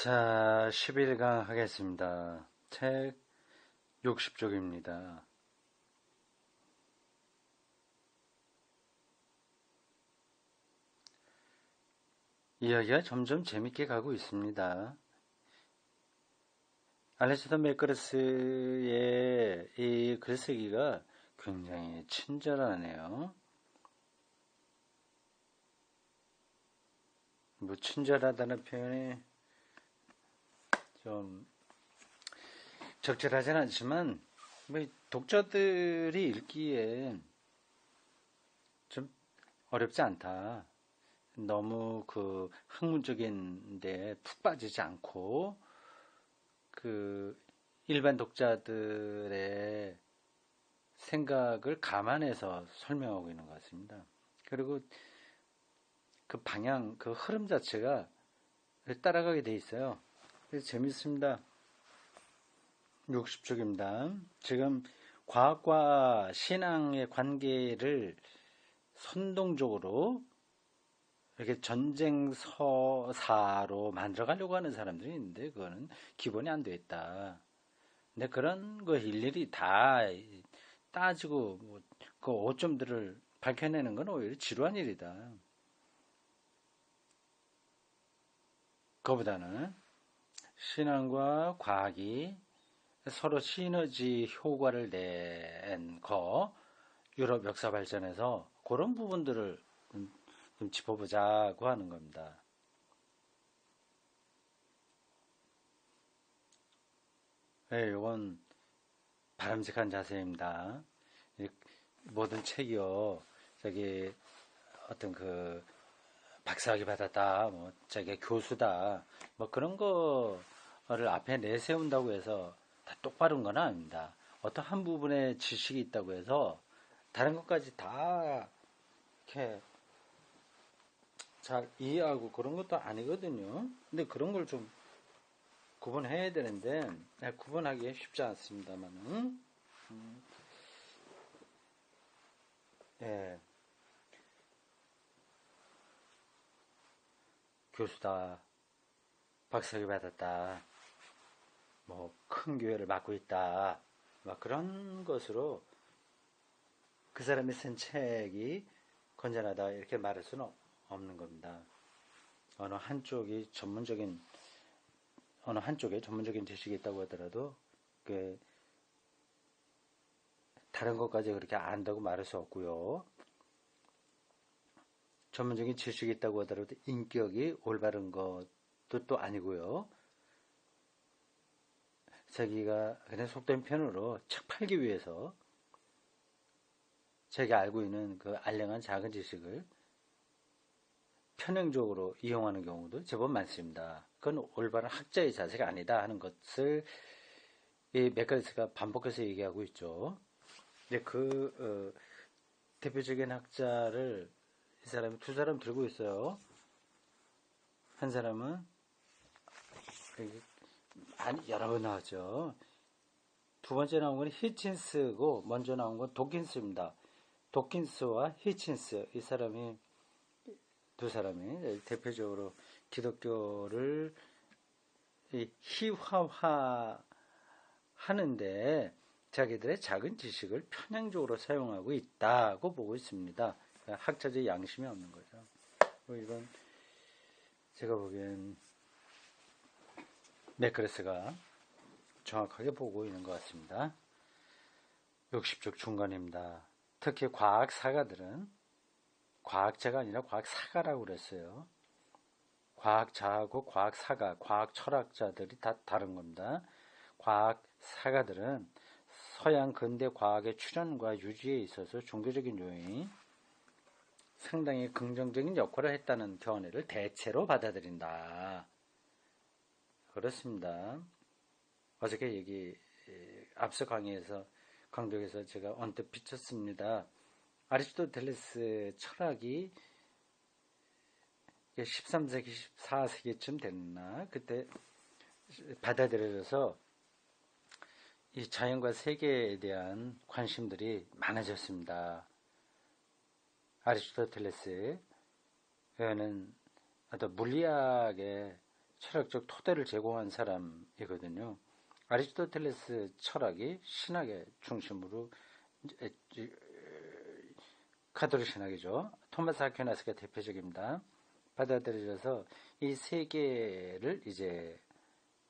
자, 11강 하겠습니다. 책 60쪽입니다. 이야기가 점점 재밌게 가고 있습니다. 알렉산더 맥거르스의 이 글쓰기가 굉장히 친절하네요. 뭐 친절하다는 표현이 좀 적절하진 않지만 뭐 독자들이 읽기에 좀 어렵지 않다. 너무 그 학문적인데 푹 빠지지 않고 그 일반 독자들의 생각을 감안해서 설명하고 있는 것 같습니다. 그리고 그 방향, 그 흐름 자체가 따라가게 돼 있어요. 그래서 재밌습니다. 60쪽입니다. 지금 과학과 신앙의 관계를 선동적으로 이렇게 전쟁서사로 만들어가려고 하는 사람들이 있는데 그거는 기본이 안 돼 있다. 근데 그런 거 일일이 다 따지고 그 오점들을 밝혀내는 건 오히려 지루한 일이다. 그거보다는 신앙과 과학이 서로 시너지 효과를 낸 거, 유럽 역사 발전에서 그런 부분들을 좀 짚어보자고 하는 겁니다. 네, 이건 바람직한 자세입니다. 모든 책이요, 저기 어떤 그 박사학위 받았다, 뭐 저기 교수다, 뭐 그런 거를 앞에 내세운다고 해서 다 똑바른 건 아닙니다. 어떤 한 부분에 지식이 있다고 해서 다른 것까지 다 이렇게 잘 이해하고 그런 것도 아니거든요. 근데 그런 걸 좀 구분해야 되는데 구분하기 쉽지 않습니다만은 예, 교수다, 박사학위 받았다, 뭐 큰 교회를 맡고 있다, 막 그런 것으로 그 사람이 쓴 책이 건전하다 이렇게 말할 수는 없는 겁니다. 어느 한쪽이 전문적인 어느 한쪽에 전문적인 지식이 있다고 하더라도 그 다른 것까지 그렇게 안다고 말할 수 없고요. 전문적인 지식이 있다고 하더라도 인격이 올바른 것도 또 아니고요. 자기가 그냥 속된 편으로 책 팔기 위해서 자기가 알고 있는 그 알량한 작은 지식을 편향적으로 이용하는 경우도 제법 많습니다. 그건 올바른 학자의 자세가 아니다 하는 것을 이 맥카리스가 반복해서 얘기하고 있죠. 근데 대표적인 학자를 이 사람이 두 사람 들고 있어요. 한 사람은 여러 번 나왔죠. 두 번째 나온 건 히친스고 먼저 나온 건 도킨스입니다. 도킨스와 히친스 이 사람이 두 사람이 대표적으로 기독교를 희화화 하는데 자기들의 작은 지식을 편향적으로 사용하고 있다고 보고 있습니다. 학자적 양심이 없는 거죠. 이건 제가 보기엔 맥그레스가 정확하게 보고 있는 것 같습니다. 60쪽 중간입니다. 특히 과학사가들은 과학자가 아니라 과학사가라고 그랬어요. 과학자하고 과학사가, 과학철학자들이 다 다른 겁니다. 과학사가들은 서양 근대 과학의 출현과 유지에 있어서 종교적인 요인이 상당히 긍정적인 역할을 했다는 견해를 대체로 받아들인다. 그렇습니다. 어저께 앞서 강의에서 강독에서 제가 언뜻 비쳤습니다. 아리스토텔레스 철학이 13세기, 14세기쯤 됐나? 그때 받아들여져서 이 자연과 세계에 대한 관심들이 많아졌습니다. 아리스토텔레스는 어떤 물리학의 철학적 토대를 제공한 사람이거든요. 아리스토텔레스 철학이 신학의 중심으로 카톨릭 신학이죠. 토마스 아퀴나스가 대표적입니다. 받아들여져서 이 세계를 이제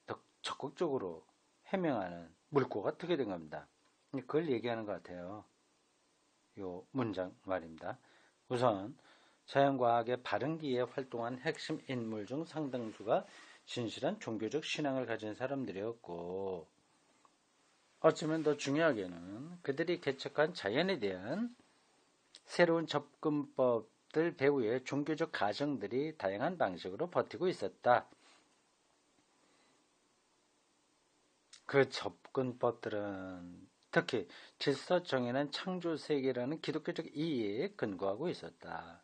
더 적극적으로 해명하는 물꼬가 트게 된 겁니다. 그걸 얘기하는 것 같아요. 요 문장 말입니다. 우선 자연과학의 발흥기에 활동한 핵심 인물 중 상당수가 진실한 종교적 신앙을 가진 사람들이었고, 어쩌면 더 중요하게는 그들이 개척한 자연에 대한 새로운 접근법들 배후에 종교적 가정들이 다양한 방식으로 버티고 있었다. 그 접근법들은 특히 질서 정연한 창조세계라는 기독교적 이해에 근거하고 있었다.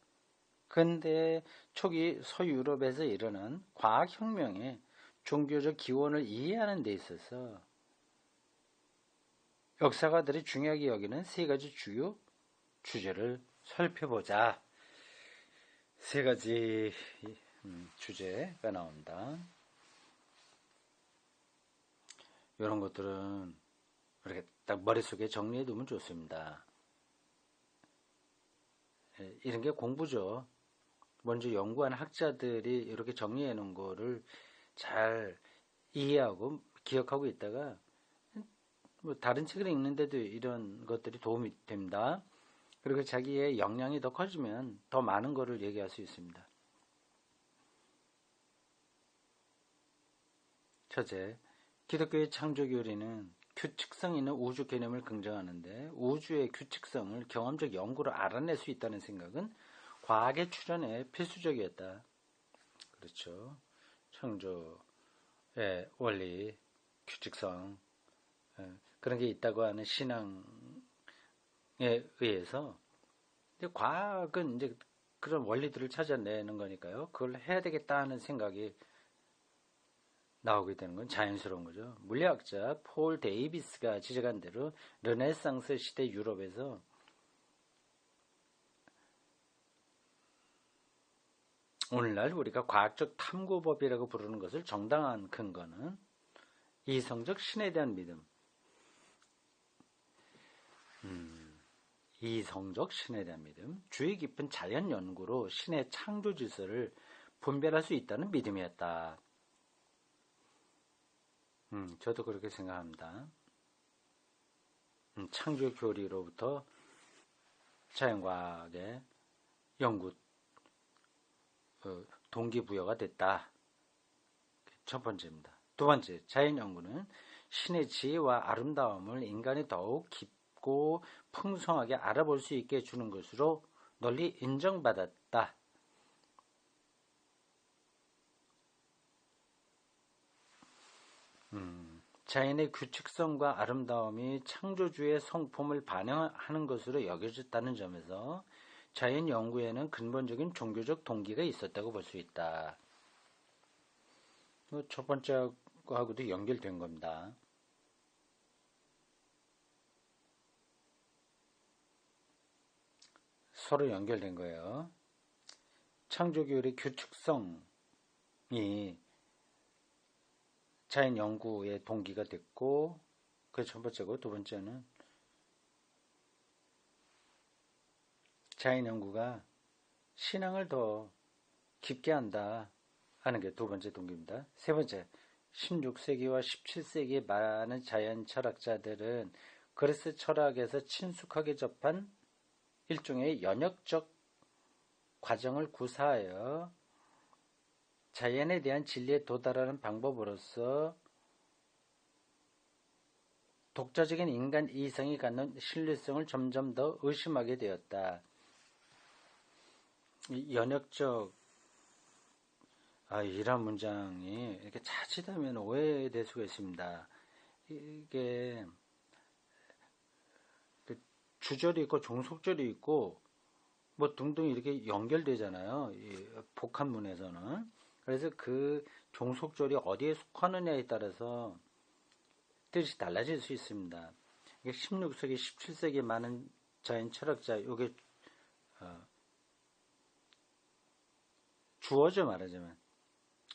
근대 초기 서유럽에서 일어난 과학혁명에 종교적 기원을 이해하는 데 있어서 역사가들이 중요하게 여기는 세 가지 주요 주제를 살펴보자. 세 가지 주제가 나온다. 이런 것들은 이렇게 딱 머릿속에 정리해 두면 좋습니다. 이런 게 공부죠. 먼저 연구한 학자들이 이렇게 정리해 놓은 거를 잘 이해하고 기억하고 있다가 뭐 다른 책을 읽는데도 이런 것들이 도움이 됩니다. 그리고 자기의 역량이 더 커지면 더 많은 거를 얘기할 수 있습니다. 첫째, 기독교의 창조교리는 규칙성 있는 우주 개념을 긍정하는데 우주의 규칙성을 경험적 연구로 알아낼 수 있다는 생각은 과학의 출현에 필수적이었다. 그렇죠. 창조의 원리, 규칙성, 그런 게 있다고 하는 신앙에 의해서 이제 과학은 이제 그런 원리들을 찾아내는 거니까요. 그걸 해야 되겠다 하는 생각이 나오게 되는 건 자연스러운 거죠. 물리학자 폴 데이비스가 지적한 대로 르네상스 시대 유럽에서 오늘날 우리가 과학적 탐구법이라고 부르는 것을 정당한 근거는 이성적 신에 대한 믿음, 이성적 신에 대한 믿음, 주의 깊은 자연 연구로 신의 창조 질서를 분별할 수 있다는 믿음이었다. 저도 그렇게 생각합니다. 창조 교리로부터 자연과학의 연구 동기부여가 됐다. 첫 번째입니다. 두 번째, 자연 연구는 신의 지혜와 아름다움을 인간이 더욱 깊고 풍성하게 알아볼 수 있게 해주는 것으로 널리 인정받았다. 자연의 규칙성과 아름다움이 창조주의 성품을 반영하는 것으로 여겨졌다는 점에서 자연 연구에는 근본적인 종교적 동기가 있었다고 볼 수 있다. 첫 번째하고도 연결된 겁니다. 서로 연결된 거예요. 창조교의 규칙성이 자연 연구의 동기가 됐고, 그게 첫 번째고, 두 번째는 자연 연구가 신앙을 더 깊게 한다 하는 게 두 번째 동기입니다. 세 번째, 16세기와 17세기의 많은 자연 철학자들은 그리스 철학에서 친숙하게 접한 일종의 연역적 과정을 구사하여 자연에 대한 진리에 도달하는 방법으로서 독자적인 인간 이성이 갖는 신뢰성을 점점 더 의심하게 되었다. 연역적 이런 문장이 이렇게 자칫하면 오해될 수가 있습니다. 이게 주절이 있고 종속절이 있고 뭐 등등 이렇게 연결되잖아요. 이 복합문에서는. 그래서 그 종속절이 어디에 속하느냐에 따라서 뜻이 달라질 수 있습니다. 16세기, 17세기 많은 자연 철학자, 이게 주어죠 말하자면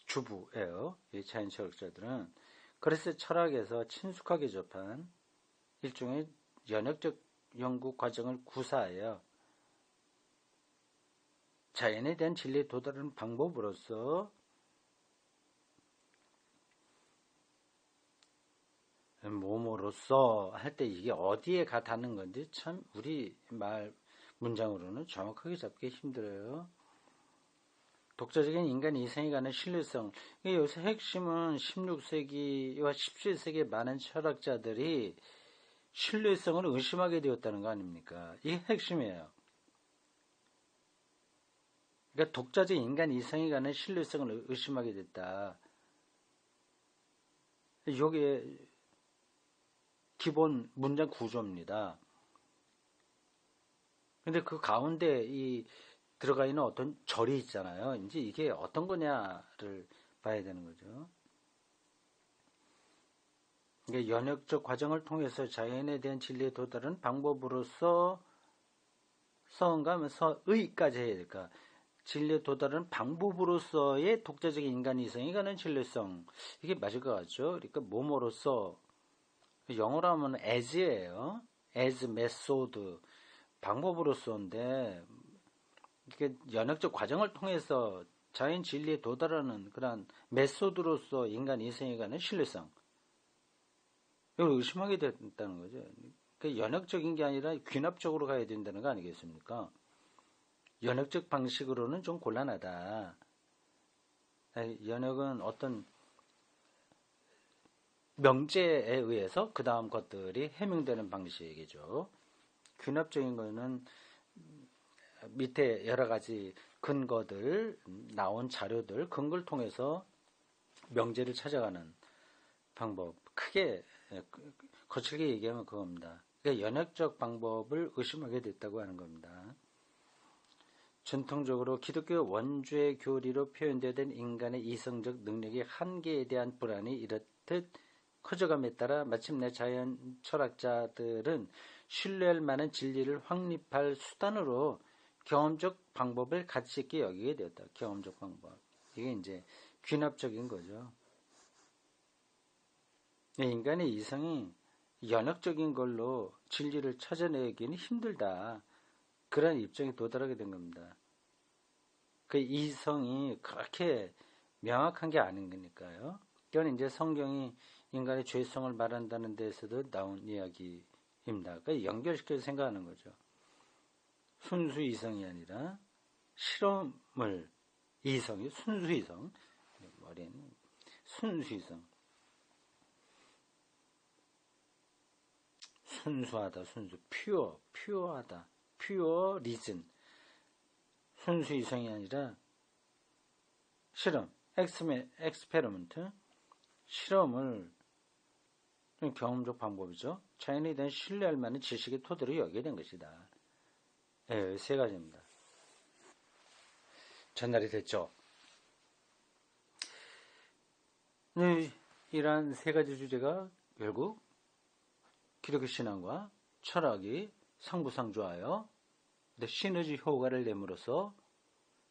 주부예요. 이 자연 철학자들은. 그래서 철학에서 친숙하게 접한 일종의 연역적 연구 과정을 구사하여 자연에 대한 진리에 도달하는 방법으로서 몸으로써 할 때 이게 어디에 가 닿는 건지 참 우리 말 문장으로는 정확하게 잡기 힘들어요. 독자적인 인간 이성이 가는 신뢰성. 여기서 핵심은 16세기와 17세기의 많은 철학자들이 신뢰성을 의심하게 되었다는 거 아닙니까? 이게 핵심이에요. 그러니까 독자적 인간 이성이 가는 신뢰성을 의심하게 됐다. 이게 기본 문장 구조입니다. 근데 그 가운데 들어가 있는 어떤 절이 있잖아요. 이제 이게 어떤 거냐를 봐야 되는 거죠. 그러니까 연역적 과정을 통해서 자연에 대한 진리에 도달하는 방법으로서 서인가 하면 서의까지 해야 될까? 진리에 도달하는 방법으로서의 독자적인 인간 이성이 가는 진리성. 이게 맞을 것 같죠? 그러니까 몸으로써 영어로 하면 as예요. as method. 방법으로서인데 이게 연역적 과정을 통해서 자연 진리에 도달하는 그런 메소드로서 인간 이성에 가는 신뢰성. 이걸 의심하게 됐다는 거죠. 그러니까 연역적인 게 아니라 귀납적으로 가야 된다는 거 아니겠습니까? 연역적 방식으로는 좀 곤란하다. 연역은 어떤 명제에 의해서 그 다음 것들이 해명되는 방식이죠. 귀납적인 거는 밑에 여러 가지 근거들, 나온 자료들, 근거를 통해서 명제를 찾아가는 방법. 크게, 거칠게 얘기하면 그겁니다. 그러니까 연역적 방법을 의심하게 됐다고 하는 겁니다. 전통적으로 기독교 원죄 교리로 표현되던 인간의 이성적 능력의 한계에 대한 불안이 이렇듯 커져감에 따라 마침내 자연 철학자들은 신뢰할 만한 진리를 확립할 수단으로 경험적 방법을 가치 있게 여기게 되었다. 경험적 방법. 이게 이제 귀납적인 거죠. 인간의 이성이 연역적인 걸로 진리를 찾아내기는 힘들다. 그런 입장에 도달하게 된 겁니다. 그 이성이 그렇게 명확한 게 아닌 거니까요. 이건 이제 성경이 인간의 죄성을 말한다는 데에서도 나온 이야기입니다. 그러니까 연결시켜서 생각하는 거죠. 순수 이성이 아니라 실험을 이성이 순수 이성 머리는 순수 이성 순수하다 순수 퓨어하다 퓨어 리즌 순수 이성이 아니라 실험 엑스페리먼트 실험을 경험적 방법이죠. 자연에 대한 신뢰할 만한 지식의 토대로 여기게 된 것이다. 네, 세 가지입니다. 전달이 됐죠. 네, 이러한 세 가지 주제가 결국 기독교 신앙과 철학이 상부상조하여 시너지 효과를 내므로써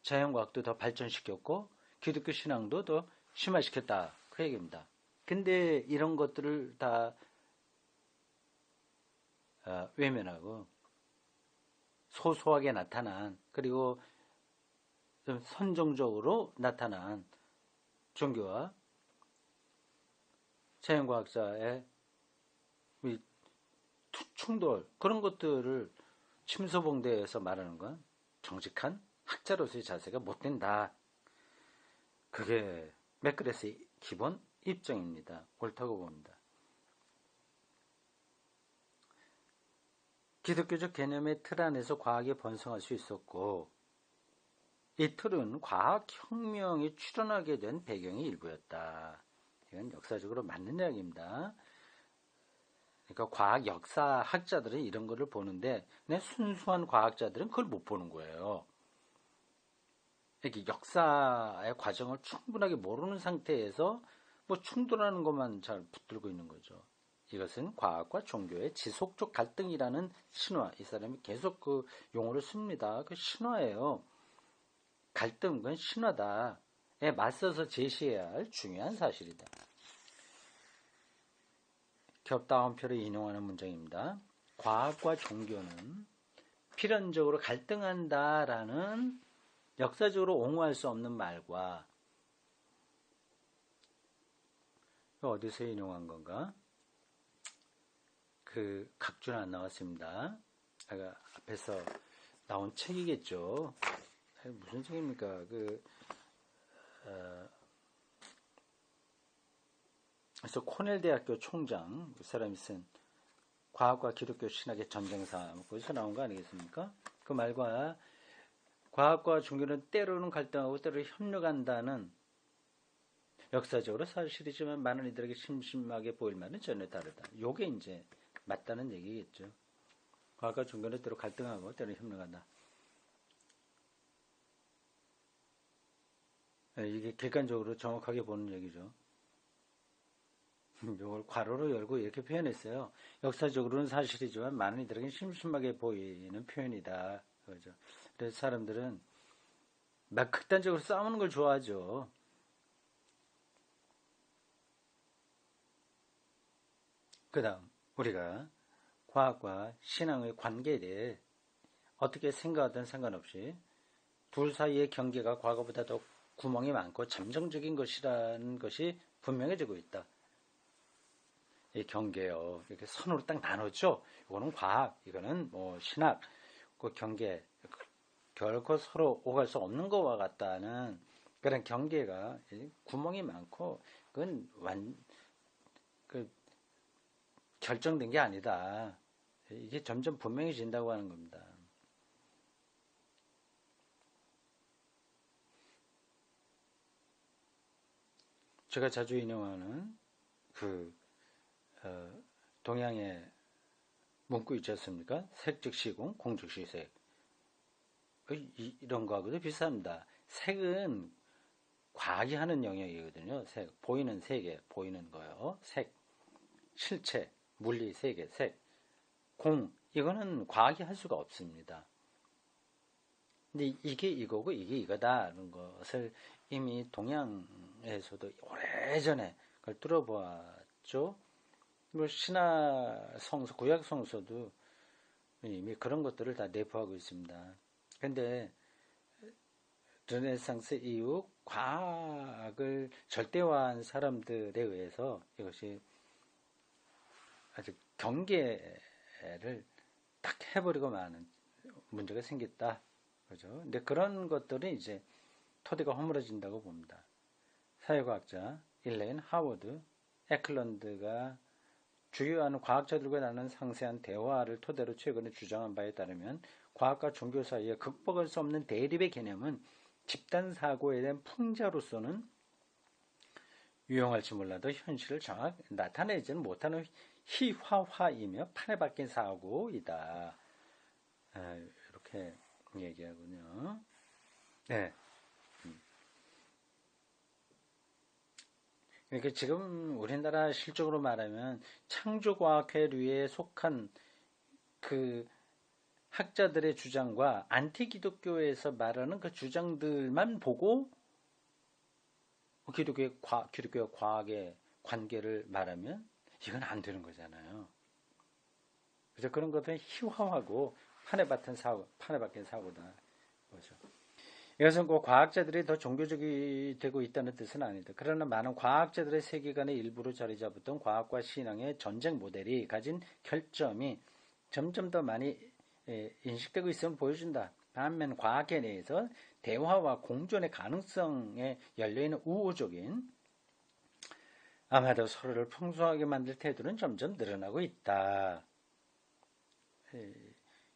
자연과학도 더 발전시켰고 기독교 신앙도 더 심화시켰다. 그 얘기입니다. 근데 이런 것들을 다 외면하고 소소하게 나타난 그리고 좀 선정적으로 나타난 종교와 자연과학자의 충돌 그런 것들을 침소봉대에서 말하는 건 정직한 학자로서의 자세가 못 된다. 그게 맥그레스의 기본 입장입니다. 옳다고 봅니다. 기독교적 개념의 틀 안에서 과학이 번성할 수 있었고 이 틀은 과학혁명이 출현하게 된 배경이 일부였다. 이건 역사적으로 맞는 이야기입니다. 그러니까 과학 역사학자들은 이런 거를 보는데 그냥 순수한 과학자들은 그걸 못 보는 거예요. 이렇게 역사의 과정을 충분하게 모르는 상태에서 뭐 충돌하는 것만 잘 붙들고 있는 거죠. 이것은 과학과 종교의 지속적 갈등이라는 신화. 이 사람이 계속 그 용어를 씁니다. 그 신화예요. 갈등, 그건 신화다. 맞서서 제시해야 할 중요한 사실이다. 겹다운표를 인용하는 문장입니다. 과학과 종교는 필연적으로 갈등한다라는 역사적으로 옹호할 수 없는 말과 어디서 인용한 건가? 그 각주는 안 나왔습니다. 아까 앞에서 나온 책이겠죠. 무슨 책입니까? 그래서 코넬 대학교 총장 그 사람이 쓴 과학과 기독교 신학의 전쟁사 거기서 나온 거 아니겠습니까? 그 말과 과학과 종교는 때로는 갈등하고 때로는 협력한다는 역사적으로 사실이지만 많은 이들에게 심심하게 보일 만은 전혀 다르다. 요게 이제 맞다는 얘기겠죠. 과학과 종교는 때로 갈등하고 때로 협력한다. 이게 객관적으로 정확하게 보는 얘기죠. 이걸 괄호로 열고 이렇게 표현했어요. 역사적으로는 사실이지만 많은 이들에게 심심하게 보이는 표현이다. 그렇죠. 그래서 사람들은 막 극단적으로 싸우는 걸 좋아하죠. 그 다음 우리가 과학과 신앙의 관계에 대해 어떻게 생각하든 상관없이 둘 사이의 경계가 과거보다 더 구멍이 많고 잠정적인 것이라는 것이 분명해지고 있다. 이 경계요. 이렇게 선으로 딱 나누죠. 이거는 과학, 이거는 뭐 신학, 그 경계 결코 서로 오갈 수 없는 것과 같다는 그런 경계가 구멍이 많고 그건 결정된 게 아니다. 이게 점점 분명해진다고 하는 겁니다. 제가 자주 인용하는 동양의 문구 있지 않습니까? 색 즉 시공, 공 즉 시색. 이런 거하고도 비슷합니다. 색은 과학이 하는 영역이거든요. 색, 보이는 세계, 보이는 거요. 색, 실체, 물리 세계, 색. 공, 이거는 과학이 할 수가 없습니다. 근데 이게 이거고 이게 이거다라는 것을 이미 동양에서도 오래전에 그걸 뚫어보았죠. 뭐 신화 성서, 구약 성서도 이미 그런 것들을 다 내포하고 있습니다. 근데 르네상스 이후 과학을 절대화한 사람들에 의해서 이것이 아주 경계를 딱 해버리고 마는 문제가 생겼다. 그죠? 근데 그런 것들은 이제 토대가 허물어진다고 봅니다. 사회과학자 일레인 하워드 에클런드가 주요한 과학자들과 나눈 상세한 대화를 토대로 최근에 주장한 바에 따르면 과학과 종교 사이에 극복할 수 없는 대립의 개념은 집단사고에 대한 풍자로서는 유용할지 몰라도 현실을 정확히 나타내지는 못하는 희화화이며 판에 박힌 사고이다. 이렇게 얘기하군요. 네. 그러니까 지금 우리나라 실적으로 말하면 창조과학회류에 속한 그 학자들의 주장과 안티기독교에서 말하는 그 주장들만 보고 기독교와 과학의 관계를 말하면 이건 안 되는 거잖아요. 그래서 그런 것들은 희화하고 판에 박힌 사고다. 그렇죠. 이것은 꼭 과학자들이 더 종교적이 되고 있다는 뜻은 아니다. 그러나 많은 과학자들의 세계관의 일부로 자리 잡았던 과학과 신앙의 전쟁 모델이 가진 결점이 점점 더 많이 인식되고 있음을 보여준다. 반면 과학계 내에서 대화와 공존의 가능성에 열려있는 우호적인 아마도 서로를 풍성하게 만들 태도는 점점 늘어나고 있다.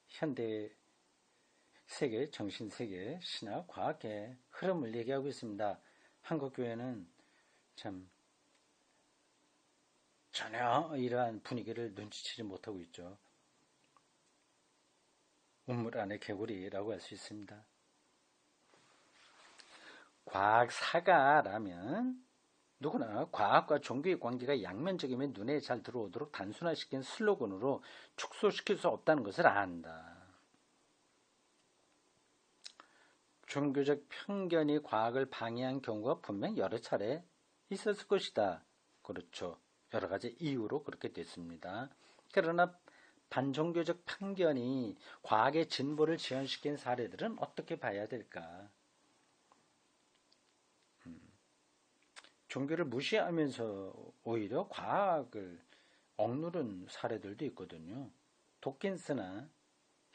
현대 세계, 정신세계, 신학, 과학의 흐름을 얘기하고 있습니다. 한국교회는 참 전혀 이러한 분위기를 눈치채지 못하고 있죠. 우물 안의 개구리라고 할 수 있습니다. 과학사가라면 누구나 과학과 종교의 관계가 양면적이면 눈에 잘 들어오도록 단순화시킨 슬로건으로 축소시킬 수 없다는 것을 안다. 종교적 편견이 과학을 방해한 경우가 분명 여러 차례 있었을 것이다. 그렇죠. 여러 가지 이유로 그렇게 됐습니다. 그러나 반종교적 편견이 과학의 진보를 지연시킨 사례들은 어떻게 봐야 될까? 종교를 무시하면서 오히려 과학을 억누른 사례들도 있거든요. 도킨스나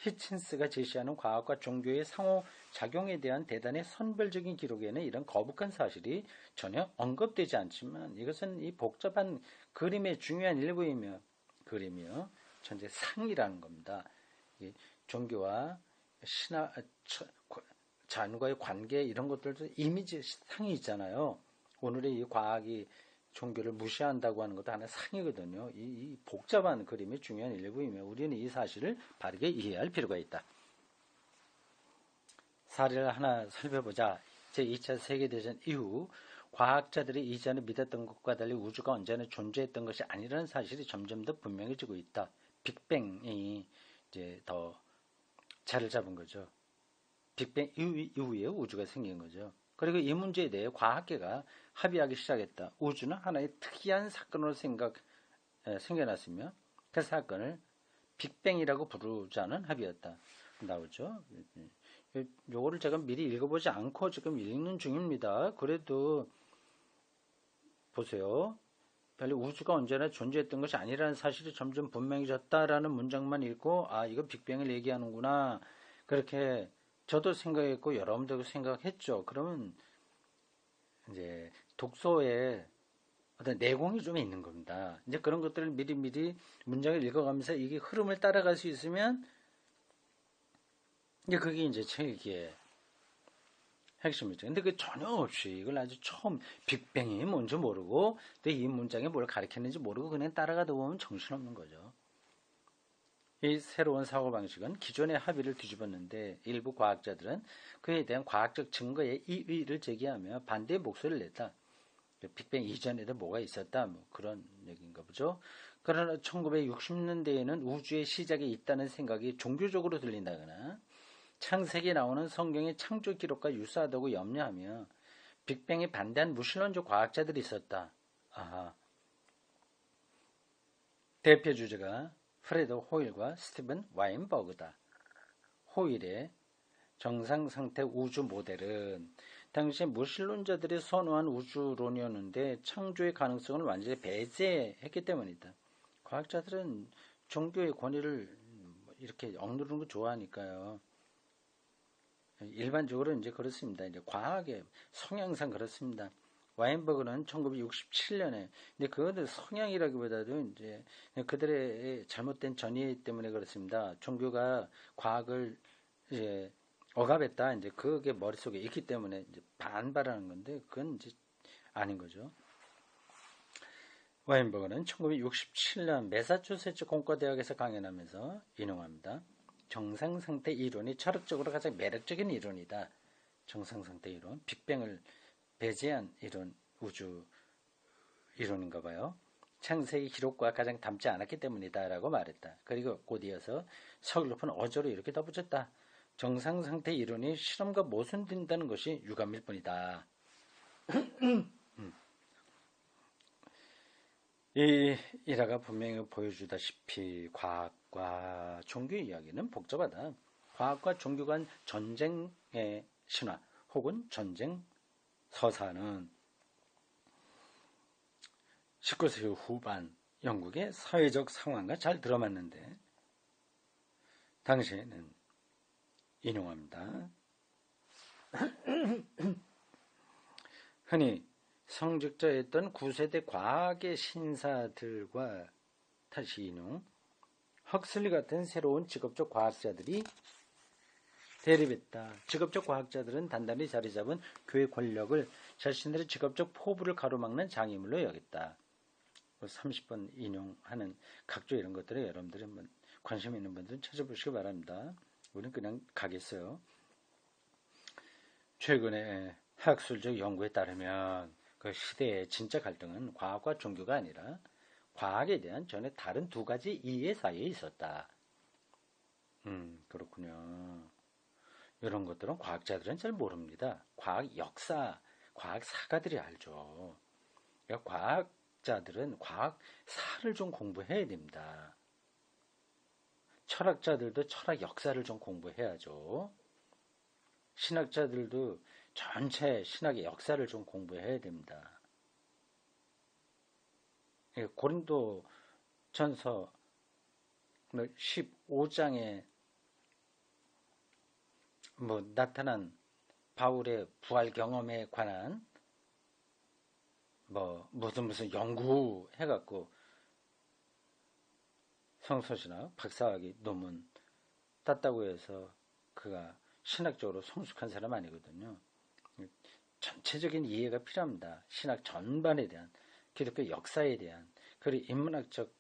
히친스가 제시하는 과학과 종교의 상호작용에 대한 대단히 선별적인 기록에는 이런 거북한 사실이 전혀 언급되지 않지만 이것은 이 복잡한 그림의 중요한 일부이며 그림이요. 전체 상이라는 겁니다. 종교와 신화, 자연과의 관계 이런 것들도 이미지 상이 있잖아요. 오늘의 이 과학이 종교를 무시한다고 하는 것도 하나의 상이거든요. 이 복잡한 그림의 중요한 일부이며 우리는 이 사실을 바르게 이해할 필요가 있다. 사례를 하나 살펴보자. 제2차 세계대전 이후 과학자들이 이전에 믿었던 것과 달리 우주가 언제나 존재했던 것이 아니라는 사실이 점점 더 분명해지고 있다. 빅뱅이 이제 더 자리를 잡은 거죠. 빅뱅 이후에 우주가 생긴 거죠. 그리고 이 문제에 대해 과학계가 합의하기 시작했다. 우주는 하나의 특이한 사건으로 생겨났으며 그 사건을 빅뱅이라고 부르자는 합의였다. 나오죠. 요거를 제가 미리 읽어보지 않고 지금 읽는 중입니다. 그래도 보세요. 빨리 우주가 언제나 존재했던 것이 아니라는 사실이 점점 분명해졌다라는 문장만 읽고 아 이거 빅뱅을 얘기하는구나. 그렇게 저도 생각했고 여러분들도 생각했죠. 그러면 이제 독서에 어떤 내공이 좀 있는 겁니다. 이제 그런 것들을 미리 문장을 읽어가면서 이게 흐름을 따라갈 수 있으면 이제 그게 이제 책의 핵심이죠. 근데 그 전혀 없이 이걸 아주 처음 빅뱅이 뭔지 모르고 또 이 문장에 뭘 가리켰는지 모르고 그냥 따라가다 보면 정신없는 거죠. 이 새로운 사고방식은 기존의 합의를 뒤집었는데 일부 과학자들은 그에 대한 과학적 증거에 이의를 제기하며 반대의 목소리를 냈다. 빅뱅 이전에도 뭐가 있었다. 뭐 그런 얘기인가 보죠. 그러나 1960년대에는 우주의 시작이 있다는 생각이 종교적으로 들린다거나 창세기에 나오는 성경의 창조 기록과 유사하다고 염려하며 빅뱅에 반대한 무신론적 과학자들이 있었다. 아하. 대표 주제가 프레드 호일과 스티븐 와인버그다. 호일의 정상상태 우주 모델은 당시 무신론자들이 선호한 우주론이었는데 창조의 가능성을 완전히 배제했기 때문이다. 과학자들은 종교의 권위를 이렇게 억누르는 거 좋아하니까요. 일반적으로 이제 그렇습니다. 이제 과학의 성향상 그렇습니다. 와인버그는 1967년에, 근데 그거는 성향이라기보다도 이제 그들의 잘못된 전이해 때문에 그렇습니다. 종교가 과학을 이제 억압했다. 이제 그게 머릿속에 있기 때문에 이제 반발하는 건데 그건 이제 아닌 거죠. 와인버그는 1967년 매사추세츠 공과대학에서 강연하면서 인용합니다. 정상상태 이론이 철학적으로 가장 매력적인 이론이다. 정상상태 이론, 빅뱅을 배제한 이론, 우주 이론인가 봐요. 창세기 기록과 가장 닮지 않았기 때문이다 라고 말했다. 그리고 곧 이어서 서글 높은 어조로 이렇게 덧붙였다. 정상상태 이론이 실험과 모순된다는 것이 유감일 뿐이다. 이 일화가 분명히 보여주다시피 과학과 종교 이야기는 복잡하다. 과학과 종교 간 전쟁의 신화 혹은 전쟁 서사는 19세기 후반 영국의 사회적 상황과 잘 들어맞는데 당시에는 인용합니다. 흔히 성직자였던 9세대 과학의 신사들과 다시 인용 헉슬리 같은 새로운 직업적 과학자들이 대립했다. 직업적 과학자들은 단단히 자리 잡은 교회 권력을 자신들의 직업적 포부를 가로막는 장애물로 여겼다. 30번 인용하는 각종 이런 것들을 여러분들이 한번 관심 있는 분들은 찾아보시기 바랍니다. 우리는 그냥 가겠어요. 최근에 학술적 연구에 따르면 그 시대의 진짜 갈등은 과학과 종교가 아니라 과학에 대한 전혀 다른 두 가지 이해 사이에 있었다. 그렇군요. 이런 것들은 과학자들은 잘 모릅니다. 과학 역사, 과학 사가들이 알죠. 그러니까 과학자들은 과학사를 좀 공부해야 됩니다. 철학자들도 철학 역사를 좀 공부해야죠. 신학자들도 전체 신학의 역사를 좀 공부해야 됩니다. 고린도 전서 15장에 나타난 바울의 부활 경험에 관한 무슨 연구해갖고 성서신학 박사학위 논문 땄다고 해서 그가 신학적으로 성숙한 사람 아니거든요. 전체적인 이해가 필요합니다. 신학 전반에 대한, 기독교 역사에 대한, 그리고 인문학적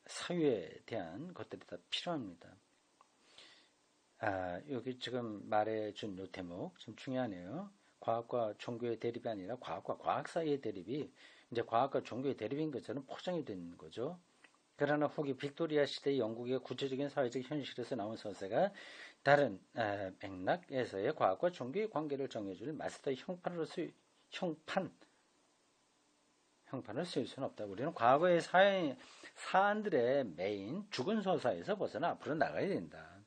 사유에 대한 것들이 다 필요합니다. 여기 지금 말해준 요 대목 좀 중요하네요. 과학과 종교의 대립이 아니라 과학과 과학 사이의 대립이 이제 과학과 종교의 대립인 것처럼 포장이 된 거죠. 그러나 후기 빅토리아 시대 영국의 구체적인 사회적 현실에서 나온 서사가 다른 맥락에서의 과학과 종교의 관계를 정해줄 마스터 형판을 쓰일 수는 없다. 우리는 과거의 사안들의 메인 죽은 서사에서 벗어나 앞으로 나가야 된다.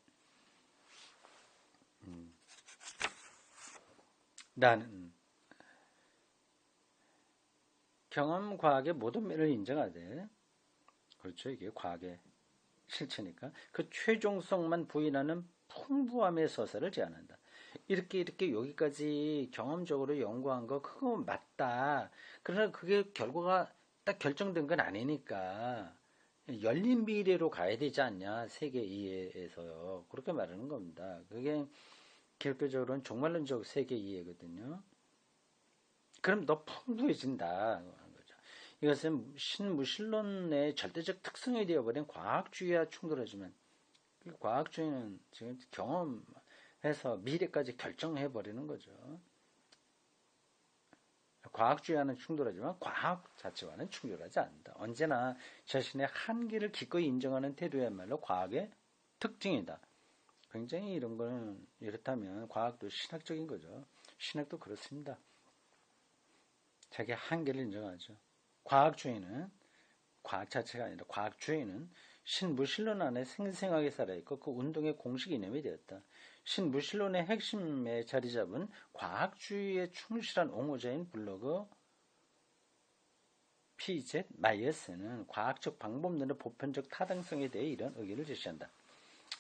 나는 경험 과학의 모든 면을 인정하되, 그렇죠, 이게 과학의 실체니까 그 최종성만 부인하는 풍부함의 서사를 제안한다. 이렇게 여기까지 경험적으로 연구한 거 그거 맞다. 그러나 그게 결과가 딱 결정된 건 아니니까 열린 미래로 가야 되지 않냐, 세계 이해에서요. 그렇게 말하는 겁니다. 그게 기독교적으로는 종말론적 세계 이해거든요. 그럼 너 풍부해진다 하는 거죠. 이것은 신무신론의 절대적 특성이 되어버린 과학주의와 충돌하지만, 과학주의는 지금 경험해서 미래까지 결정해버리는 거죠. 과학주의와는 충돌하지만 과학 자체와는 충돌하지 않는다. 언제나 자신의 한계를 기꺼이 인정하는 태도야말로 과학의 특징이다. 굉장히 이런 거는, 이렇다면 과학도 신학적인 거죠. 신학도 그렇습니다. 자기 한계를 인정하죠. 과학주의는 과학 자체가 아니라 과학주의는 신무신론 안에 생생하게 살아있고 그 운동의 공식 이념이 되었다. 신무신론의 핵심에 자리 잡은 과학주의에 충실한 옹호자인 블로거 P.Z. 마이어스는 과학적 방법론의 보편적 타당성에 대해 이런 의견을 제시한다.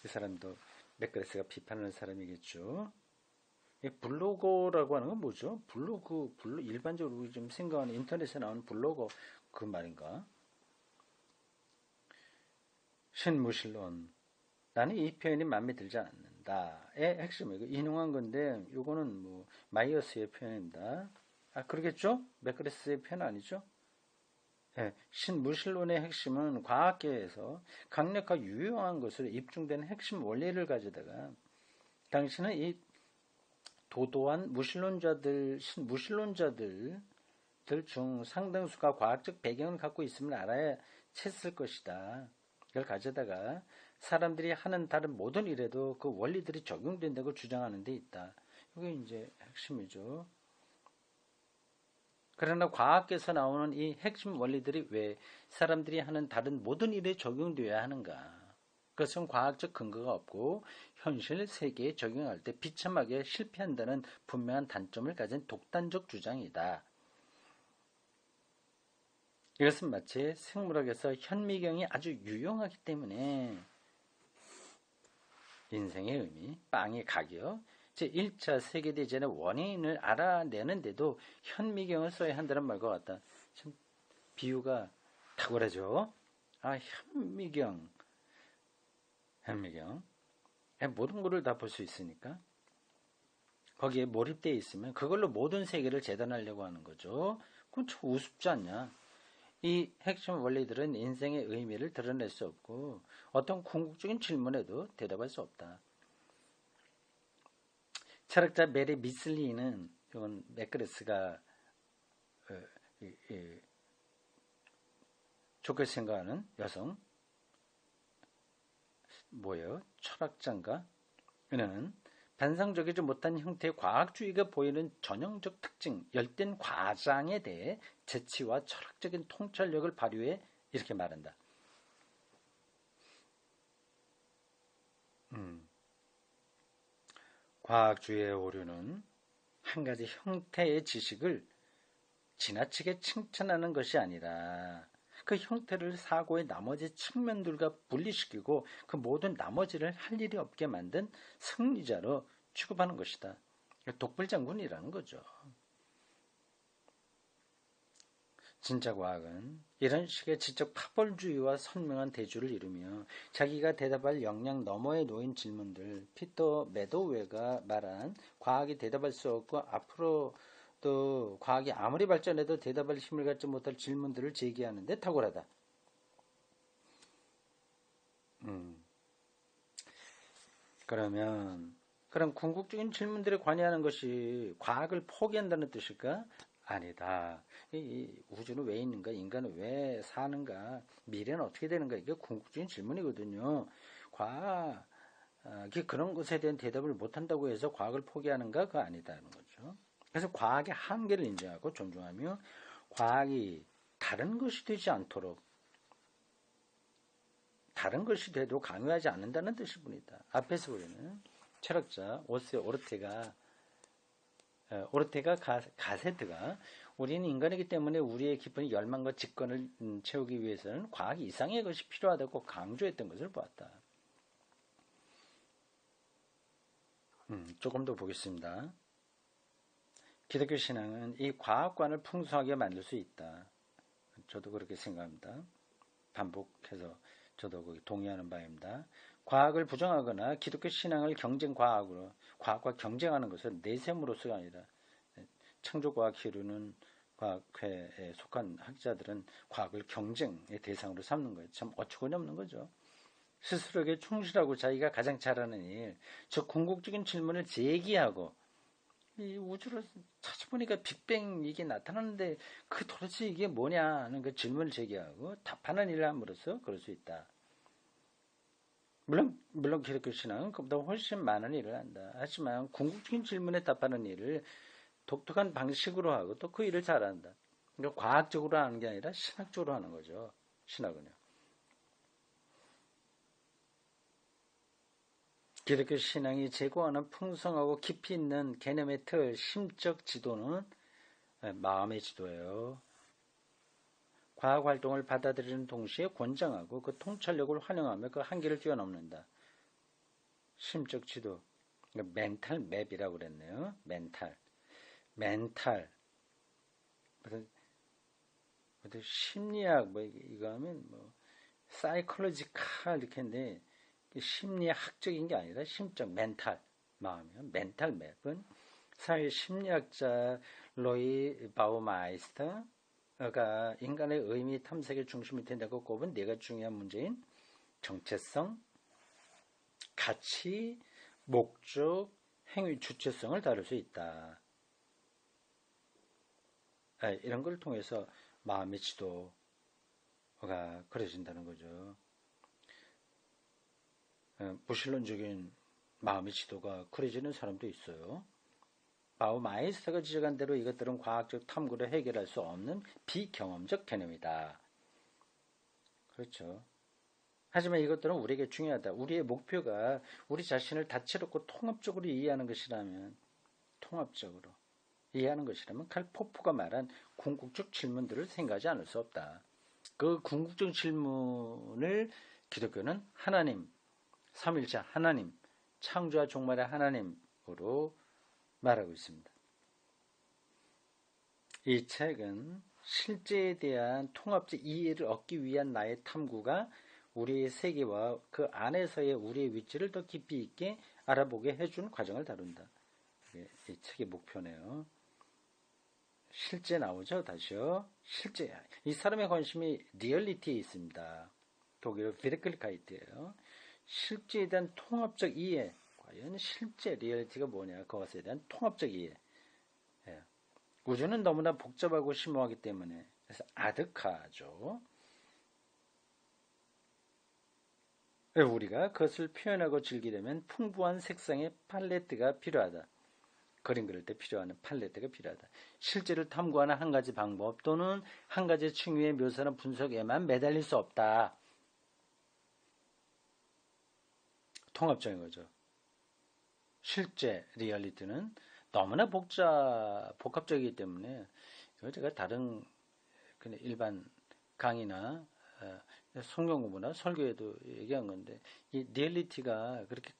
이 사람도 맥그레스가 비판하는 사람이겠죠. 블로거라고 하는 건 뭐죠? 블로그, 일반적으로 우리 좀 생각하는 인터넷에 나오는 블로거 그 말인가? 신무신론. 나는 이 표현이 마음에 들지 않는다의 핵심이고 인용한 건데, 요거는 마이어스의 표현입니다. 그러겠죠? 맥그레스의 표현 아니죠? 네, 신무신론의 핵심은 과학계에서 강력하고 유용한 것으로 입증된 핵심 원리를 가져다가 당신은 이 도도한 무신론자들 중 상당수가 과학적 배경을 갖고 있음을 알아야 챘을 것이다. 이걸 가져다가 사람들이 하는 다른 모든 일에도 그 원리들이 적용된다고 주장하는 데 있다. 이게 이제 핵심이죠. 그러나 과학에서 나오는 이 핵심 원리들이 왜 사람들이 하는 다른 모든 일에 적용되어야 하는가? 그것은 과학적 근거가 없고 현실 세계에 적용할 때 비참하게 실패한다는 분명한 단점을 가진 독단적 주장이다. 이것은 마치 생물학에서 현미경이 아주 유용하기 때문에 인생의 의미, 빵의 가격, 제1차 세계대전의 원인을 알아내는데도 현미경을 써야 한다는 말과 같다. 참 비유가 탁월하죠. 현미경. 모든 것을 다 볼 수 있으니까. 거기에 몰입되어 있으면 그걸로 모든 세계를 재단하려고 하는 거죠. 그건 참 우습지 않냐. 이 핵심 원리들은 인생의 의미를 드러낼 수 없고 어떤 궁극적인 질문에도 대답할 수 없다. 철학자 메리 미슬리는, 이건 맥그레스가 좋게 생각하는 여성, 철학자인가? 그는 반상적이지 못한 형태의 과학주의가 보이는 전형적 특징, 열띤 과장에 대해 재치와 철학적인 통찰력을 발휘해 이렇게 말한다. 과학주의의 오류는 한 가지 형태의 지식을 지나치게 칭찬하는 것이 아니라 그 형태를 사고의 나머지 측면들과 분리시키고 그 모든 나머지를 할 일이 없게 만든 승리자로 취급하는 것이다. 독불장군이라는 거죠. 진짜 과학은 이런 식의 지적 파벌주의와 선명한 대조를 이루며 자기가 대답할 역량 너머에 놓인 질문들, 피터 매도웨가 말한 과학이 대답할 수 없고 앞으로도 과학이 아무리 발전해도 대답할 힘을 갖지 못할 질문들을 제기하는데 탁월하다. 그럼 궁극적인 질문들에 관여하는 것이 과학을 포기한다는 뜻일까? 아니다. 이 우주는 왜 있는가? 인간은 왜 사는가? 미래는 어떻게 되는가? 이게 궁극적인 질문이거든요. 과학이 그런 것에 대한 대답을 못한다고 해서 과학을 포기하는가? 그거 아니다는 거죠. 그래서 과학의 한계를 인정하고 존중하며 과학이 다른 것이 되지 않도록 다른 것이 돼도 강요하지 않는다는 뜻일 뿐이다. 앞에서 우리는 철학자 오르테가 가세트가 우리는 인간이기 때문에 우리의 깊은 열망과 직관을 채우기 위해서는 과학 이상의 것이 필요하다고 강조했던 것을 보았다. 조금 더 보겠습니다. 기독교 신앙은 이 과학관을 풍성하게 만들 수 있다. 저도 그렇게 생각합니다. 반복해서 저도 동의하는 바입니다. 과학을 부정하거나 기독교 신앙을 과학과 경쟁하는 것은 내셈으로서가 아니라 창조과학 이루는 과학회에 속한 학자들은 과학을 경쟁의 대상으로 삼는 거예요. 참 어처구니 없는 거죠. 스스로에게 충실하고 자기가 가장 잘하는 일, 즉 궁극적인 질문을 제기하고 이 우주를 찾아보니까 빅뱅 이게 나타나는데 그 도대체 이게 뭐냐 하는 그 질문을 제기하고 답하는 일을 함으로써 그럴 수 있다. 물론 기독교 신앙은 그보다 훨씬 많은 일을 한다. 하지만 궁극적인 질문에 답하는 일을 독특한 방식으로 하고 또 그 일을 잘한다. 그러니까 과학적으로 하는 게 아니라 신학적으로 하는 거죠. 신학은요. 기독교 신앙이 제공하는 풍성하고 깊이 있는 개념의 틀, 심적 지도는 마음의 지도예요. 과학 활동을 받아들이는 동시에 권장하고 그 통찰력을 환영하며 그 한계를 뛰어넘는다. 심적 지도, 멘탈 맵이라고 그랬네요. 멘탈. 심리학 이거 하면 사이콜로지칼 이렇게 했는데 심리학적인 게 아니라 심적 멘탈 마음이요. 멘탈 맵은 사회 심리학자 로이 바우마이스터가 인간의 의미 탐색의 중심이 된다고 꼽은 네 가지 중요한 문제인 정체성, 가치, 목적, 행위 주체성을 다룰 수 있다. 이런 걸 통해서 마음의 지도가 그려진다는 거죠. 무신론적인 마음의 지도가 그려지는 사람도 있어요. 바우마이스터가 지적한 대로 이것들은 과학적 탐구로 해결할 수 없는 비경험적 개념이다. 그렇죠. 하지만 이것들은 우리에게 중요하다. 우리의 목표가 우리 자신을 다채롭고 통합적으로 이해하는 것이라면 칼 포프가 말한 궁극적 질문들을 생각하지 않을 수 없다. 그 궁극적 질문을 기독교는 하나님, 삼일자 하나님, 창조와 종말의 하나님으로 말하고 있습니다. 이 책은 실제에 대한 통합적 이해를 얻기 위한 나의 탐구가 우리의 세계와 그 안에서의 우리의 위치를 더 깊이 있게 알아보게 해준 과정을 다룬다. 이 책의 목표네요. 실제 나오죠. 다시요. 실제. 이 사람의 관심이 리얼리티에 있습니다. 독일어 비르클카이트예요. 실제에 대한 통합적 이해. 과연 실제 리얼리티가 뭐냐. 그것에 대한 통합적 이해. 예. 우주는 너무나 복잡하고 심오하기 때문에 그래서 아득하죠. 우리가 그것을 표현하고 즐기려면 풍부한 색상의 팔레트가 필요하다. 그림 그릴 때 필요한 팔레트가 필요하다. 실제를 탐구하는 한 가지 방법 또는 한 가지 층위의 묘사나 분석에만 매달릴 수 없다. 통합적인 거죠. 실제 리얼리티는 너무나 복합적이기 때문에 제가 다른 일반 강의나 성경공부나 설교에도 얘기한 건데 이 리얼리티가 그렇게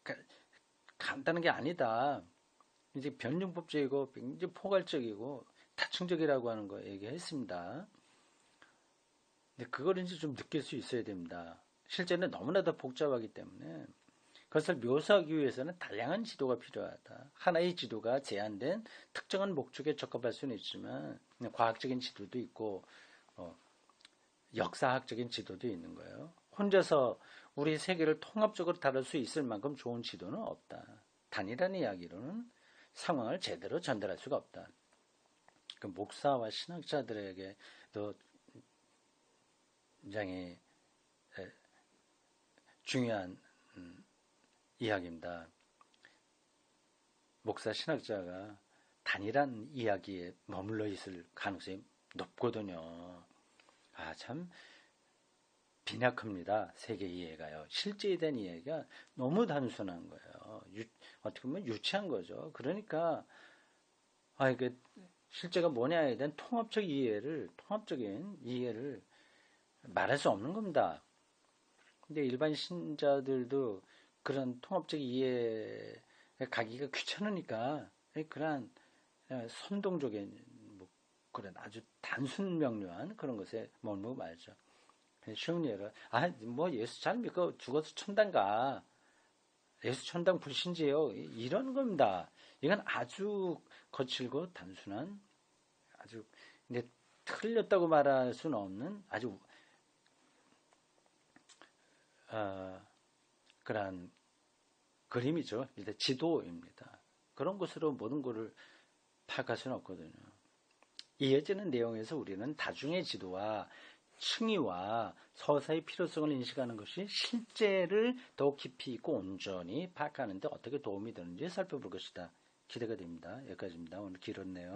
간단한 게 아니다. 이제 변증법적이고 굉장히 포괄적이고 다층적이라고 하는 거 얘기했습니다. 근데 그걸 이제 좀 느낄 수 있어야 됩니다. 실제는 너무나도 복잡하기 때문에 그것을 묘사하기 위해서는 다양한 지도가 필요하다. 하나의 지도가 제한된 특정한 목적에 적합할 수는 있지만 과학적인 지도도 있고 역사학적인 지도도 있는 거예요. 혼자서 우리 세계를 통합적으로 다룰 수 있을 만큼 좋은 지도는 없다. 단일한 이야기로는 상황을 제대로 전달할 수가 없다. 그 목사와 신학자들에게도 굉장히 중요한 이야기입니다. 목사 신학자가 단일한 이야기에 머물러 있을 가능성이 높거든요. 참 빈약합니다. 세계 이해가요. 실제에 대한 이해가 너무 단순한 거예요. 어떻게 보면 유치한 거죠. 그러니까 이게 실제가 뭐냐에 대한 통합적인 이해를 말할 수 없는 겁니다. 근데 일반 신자들도 그런 통합적 이해에 가기가 귀찮으니까 그런 선동적인 그런 아주 단순 명료한 그런 것에 머물고 말죠. 쉬운 예로 예수 잘 믿고 죽어서 천당 가. 예수 천당 불신지예요. 이런 겁니다. 이건 아주 거칠고 단순한 아주 근데 틀렸다고 말할 수는 없는 아주 그런 그림이죠. 일단 지도입니다. 그런 것으로 모든 것을 파악할 수는 없거든요. 이어지는 내용에서 우리는 다중의 지도와 층위와 서사의 필요성을 인식하는 것이 실제를 더욱 깊이 있고 온전히 파악하는 데 어떻게 도움이 되는지 살펴볼 것이다. 기대가 됩니다. 여기까지입니다. 오늘 길었네요.